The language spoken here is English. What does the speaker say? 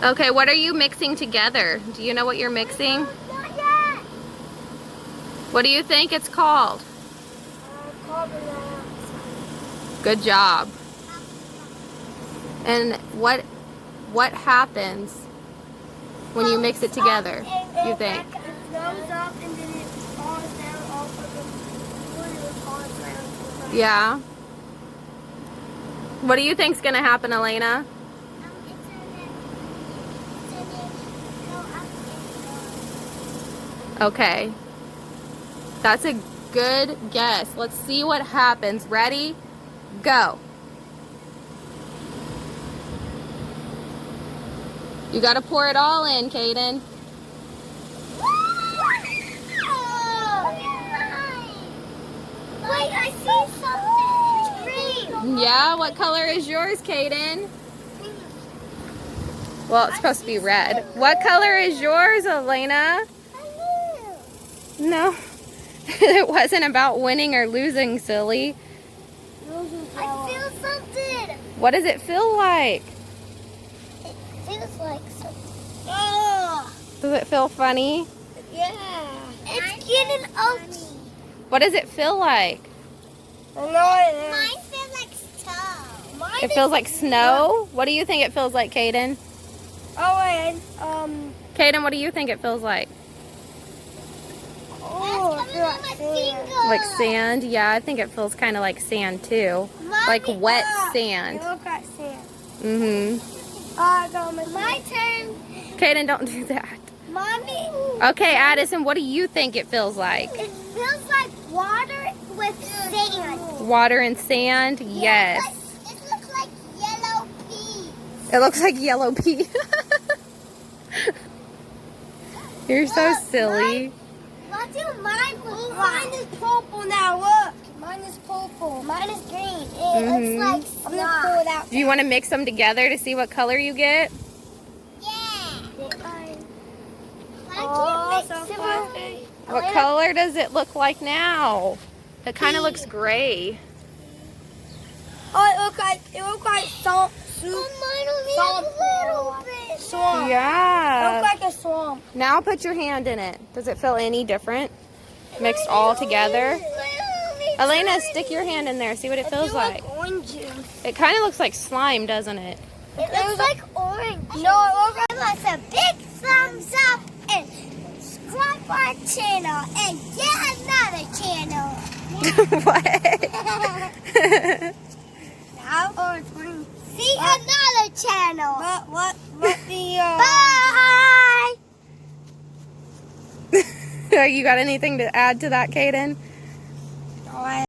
Okay, what are you mixing together? Do you know what you're mixing? Not yet. What do you think it's called? Good job. And what happens when you mix it together, you think? It goes up and then it falls down off of the Yeah. What do you think's gonna happen, Elena? Okay. That's a good guess. Let's see what happens. Ready? Go. You gotta pour it all in, Kaden. Wait, I see something. Green. Yeah, what color is yours, Kaden? Well, it's supposed to be red. What color is yours, Elena? No. It wasn't about winning or losing, silly. I feel something. What does it feel like? It feels like something. Oh. Does it feel funny? Yeah. It's getting out. What does it feel like? Mine feels like snow. It feels like snow? What do you think it feels like, Kaden? Oh, and Kaden, what do you think it feels like? oh, it feels like sand. Like sand? Yeah, I think it feels kind of like sand too. Like wet sand. It looks like sand. Mm-hmm. My turn. Kaden, don't do that. Mommy. Okay, Addison, what do you think it feels like? It feels like water with sand. Water and sand? Yes. It looks like yellow pea. It looks like yellow pea. You're so silly. Mine is purple now, look. Mine is purple. Mine is green. It looks like I'm going to pull it out. Do you want to mix them together to see what color you get? Yeah. What color does it look like now? It kind of looks gray. Oh, it looks like salt soup. Mine only has a little bit. Swamp. Yeah. It looks like a swamp. Now put your hand in it. Does it feel any different? Mixed all together? Elena, stick your hand in there. See what it feels like. Orange juice. It kind of looks like slime, doesn't it? It looks like orange. No, it looks like a big thumbs up and subscribe our channel and get another channel. What? Now or see another channel. What the Bye. You got anything to add to that, Kaden?